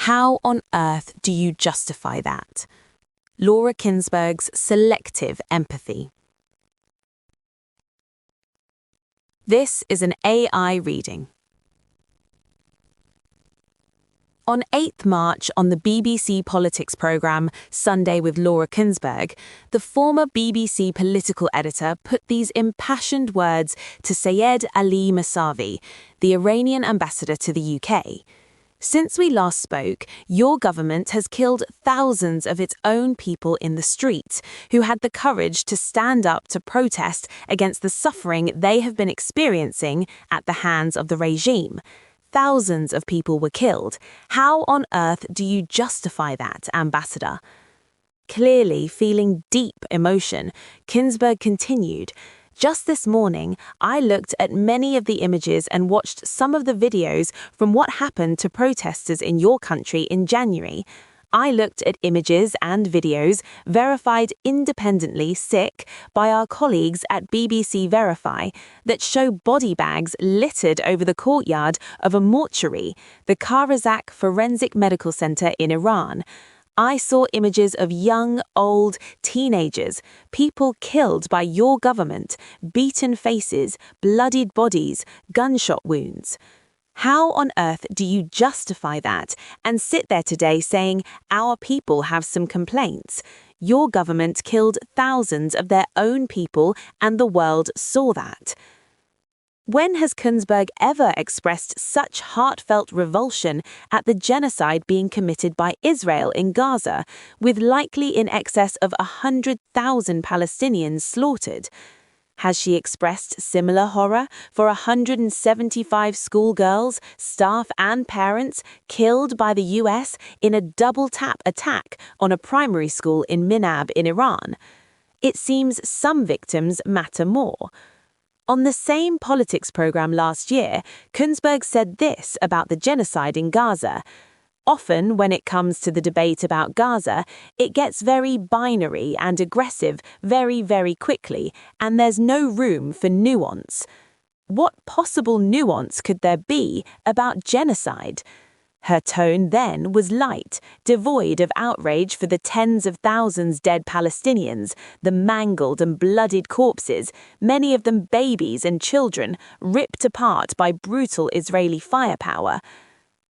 How on earth do you justify that? Laura Kuenssberg's Selective Empathy. This is an AI reading. On 8th March on the BBC politics programme Sunday with Laura Kuenssberg, the former BBC political editor put these impassioned words to Sayed Ali Mousavi, the Iranian ambassador to the UK. Since we last spoke, your government has killed thousands of its own people in the streets who had the courage to stand up to protest against the suffering they have been experiencing at the hands of the regime. Thousands of people were killed. How on earth do you justify that, Ambassador? Clearly feeling deep emotion, Kuenssberg continued, "Just this morning, I looked at many of the images and watched some of the videos from what happened to protesters in your country in January. I looked at images and videos verified independently by our colleagues at BBC Verify that show body bags littered over the courtyard of a mortuary, the Kahrizak Forensic Medical Centre in Iran. I saw images of young, old, teenagers, people killed by your government, beaten faces, bloodied bodies, gunshot wounds. How on earth do you justify that and sit there today saying our people have some complaints? Your government killed thousands of their own people and the world saw that." When has Kuenssberg ever expressed such heartfelt revulsion at the genocide being committed by Israel in Gaza, with likely in excess of 100,000 Palestinians slaughtered? Has she expressed similar horror for 175 schoolgirls, staff and parents killed by the US in a double-tap attack on a primary school in Minab in Iran? It seems some victims matter more. On the same politics programme last year, Kuenssberg said this about the genocide in Gaza. "Often, when it comes to the debate about Gaza, it gets very binary and aggressive very, very quickly, and there's no room for nuance. What possible nuance could there be about genocide?" Her tone then was light, devoid of outrage for the tens of thousands dead Palestinians, the mangled and bloodied corpses, many of them babies and children, ripped apart by brutal Israeli firepower.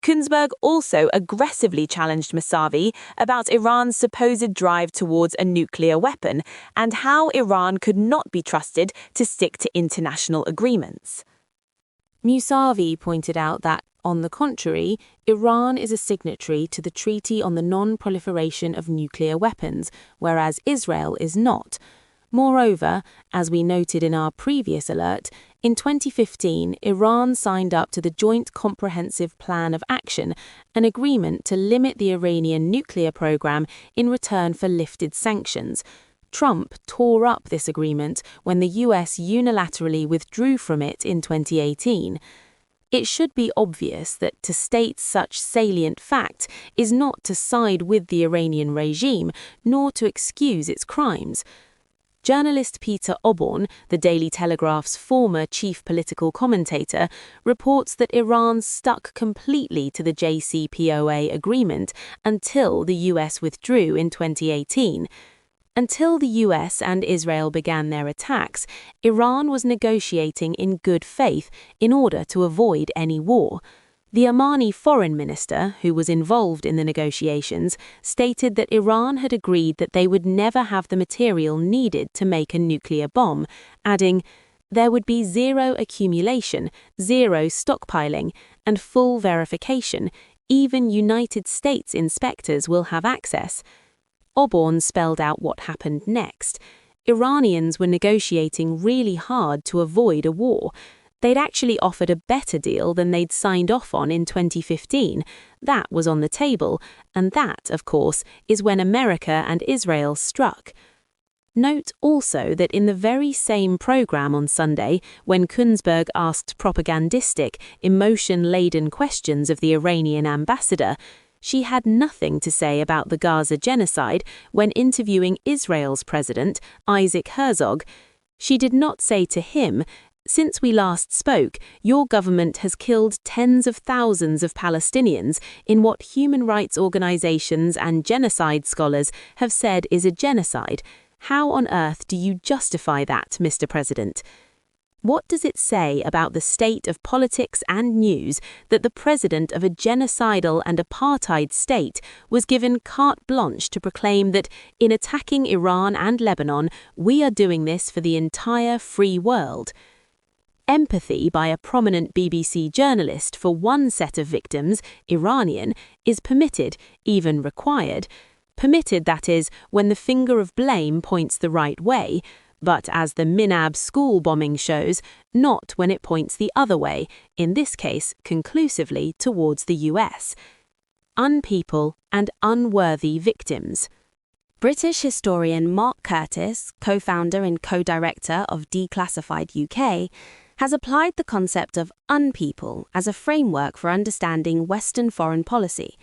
Kuenssberg also aggressively challenged Mousavi about Iran's supposed drive towards a nuclear weapon and how Iran could not be trusted to stick to international agreements. Mousavi pointed out that, on the contrary, Iran is a signatory to the Treaty on the Non-Proliferation of Nuclear Weapons, whereas Israel is not. Moreover, as we noted in our previous alert, in 2015, Iran signed up to the Joint Comprehensive Plan of Action, an agreement to limit the Iranian nuclear program in return for lifted sanctions. Trump tore up this agreement when the US unilaterally withdrew from it in 2018. It should be obvious that to state such salient fact is not to side with the Iranian regime, nor to excuse its crimes. Journalist Peter Oborn, the Daily Telegraph's former chief political commentator, reports that Iran stuck completely to the JCPOA agreement until the US withdrew in 2018. Until the US and Israel began their attacks, Iran was negotiating in good faith in order to avoid any war. The Omani foreign minister, who was involved in the negotiations, stated that Iran had agreed that they would never have the material needed to make a nuclear bomb, adding, "There would be zero accumulation, zero stockpiling, and full verification. Even United States inspectors will have access." Oborn spelled out what happened next. Iranians were negotiating really hard to avoid a war. They'd actually offered a better deal than they'd signed off on in 2015. That was on the table, and that, of course, is when America and Israel struck. Note also that in the very same programme on Sunday, when Kuenssberg asked propagandistic, emotion-laden questions of the Iranian ambassador, she had nothing to say about the Gaza genocide when interviewing Israel's president, Isaac Herzog. She did not say to him, Since we last spoke, your government has killed tens of thousands of Palestinians in what human rights organizations and genocide scholars have said is a genocide. How on earth do you justify that, Mr. President? What does it say about the state of politics and news that the president of a genocidal and apartheid state was given carte blanche to proclaim that in attacking Iran and Lebanon, we are doing this for the entire free world? Empathy by a prominent BBC journalist for one set of victims, Iranian, is permitted, even required. Permitted, that is, when the finger of blame points the right way, but as the Minab school bombing shows, not when it points the other way, in this case conclusively towards the US. Unpeople and unworthy victims. British historian Mark Curtis, co-founder and co-director of Declassified UK, has applied the concept of unpeople as a framework for understanding Western foreign policy.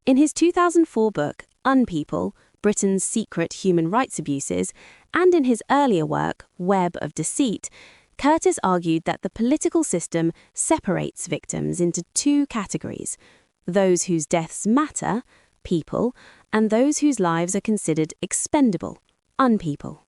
In his 2004 book, Unpeople, Britain's Secret Human Rights Abuses, and in his earlier work, Web of Deceit, Curtis argued that the political system separates victims into two categories: those whose deaths matter, people, and those whose lives are considered expendable, unpeople.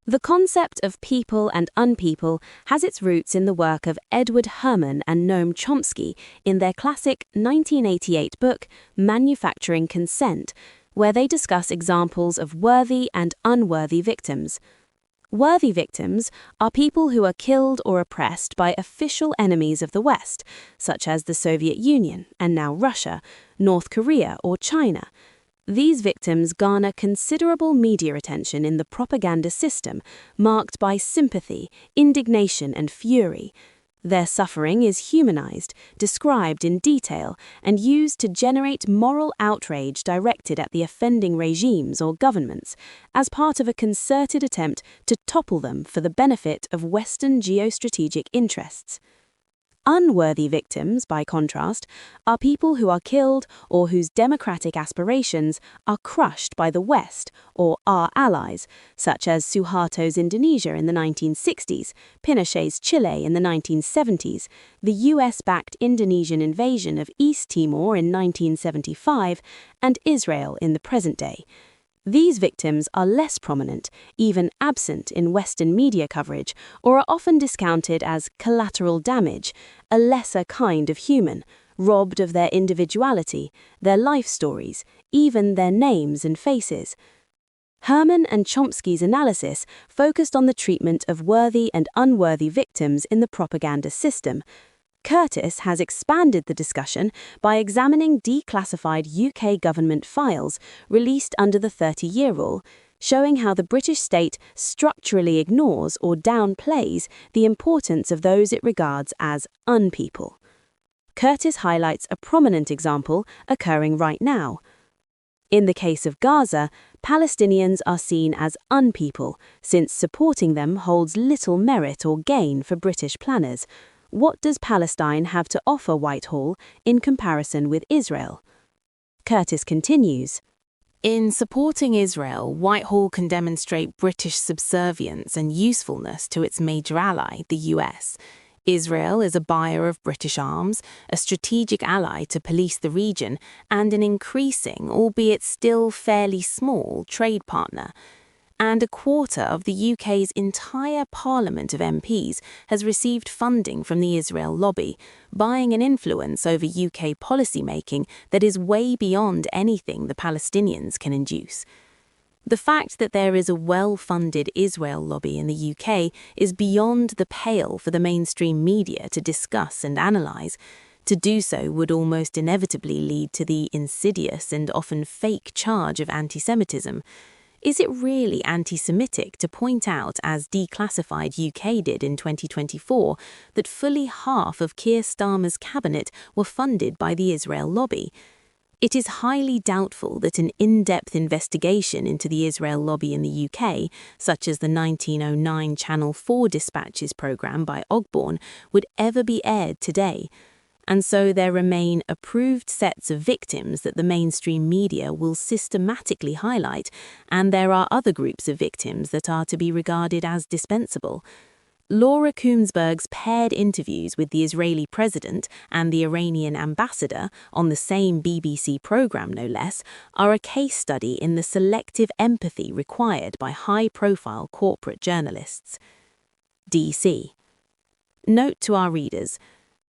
The concept of people and unpeople has its roots in the work of Edward Herman and Noam Chomsky in their classic 1988 book, Manufacturing Consent, where they discuss examples of worthy and unworthy victims. Worthy victims are people who are killed or oppressed by official enemies of the West, such as the Soviet Union and now Russia, North Korea or China. These victims garner considerable media attention in the propaganda system, marked by sympathy, indignation, and fury. Their suffering is humanized, described in detail, and used to generate moral outrage directed at the offending regimes or governments, as part of a concerted attempt to topple them for the benefit of Western geostrategic interests. Unworthy victims, by contrast, are people who are killed or whose democratic aspirations are crushed by the West or our allies, such as Suharto's Indonesia in the 1960s, Pinochet's Chile in the 1970s, the US-backed Indonesian invasion of East Timor in 1975, and Israel in the present day. These victims are less prominent, even absent in Western media coverage, or are often discounted as collateral damage, a lesser kind of human, robbed of their individuality, their life stories, even their names and faces. Herman and Chomsky's analysis focused on the treatment of worthy and unworthy victims in the propaganda system. Curtis has expanded the discussion by examining declassified UK government files released under the 30-year rule, showing how the British state structurally ignores or downplays the importance of those it regards as unpeople. Curtis highlights a prominent example occurring right now. In the case of Gaza, Palestinians are seen as unpeople, since supporting them holds little merit or gain for British planners. What does Palestine have to offer Whitehall in comparison with Israel? Curtis continues, "In supporting Israel, Whitehall can demonstrate British subservience and usefulness to its major ally, the US. Israel is a buyer of British arms, a strategic ally to police the region, and an increasing, albeit still fairly small, trade partner. And a quarter of the UK's entire parliament of MPs has received funding from the Israel lobby, buying an influence over UK policymaking that is way beyond anything the Palestinians can induce. The fact that there is a well-funded Israel lobby in the UK is beyond the pale for the mainstream media to discuss and analyse. To do so would almost inevitably lead to the insidious and often fake charge of anti-Semitism. Is it really anti-Semitic to point out, as Declassified UK did in 2024, that fully half of Keir Starmer's cabinet were funded by the Israel lobby? It is highly doubtful that an in-depth investigation into the Israel lobby in the UK, such as the 1909 Channel 4 Dispatches programme by Ogborn, would ever be aired today. And so there remain approved sets of victims that the mainstream media will systematically highlight, and there are other groups of victims that are to be regarded as dispensable. Laura Kuenssberg's paired interviews with the Israeli president and the Iranian ambassador on the same BBC programme, no less, are a case study in the selective empathy required by high-profile corporate journalists. DC. Note to our readers,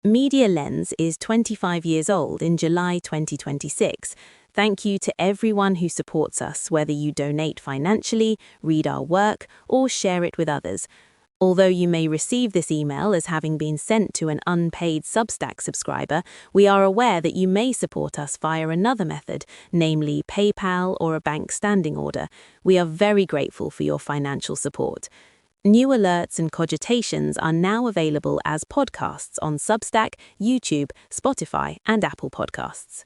Media Lens is 25 years old in July 2026. Thank you to everyone who supports us, whether you donate financially, read our work, or share it with others. Although you may receive this email as having been sent to an unpaid Substack subscriber, we are aware that you may support us via another method, namely PayPal or a bank standing order. We are very grateful for your financial support. New alerts and cogitations are now available as podcasts on Substack, YouTube, Spotify, and Apple Podcasts.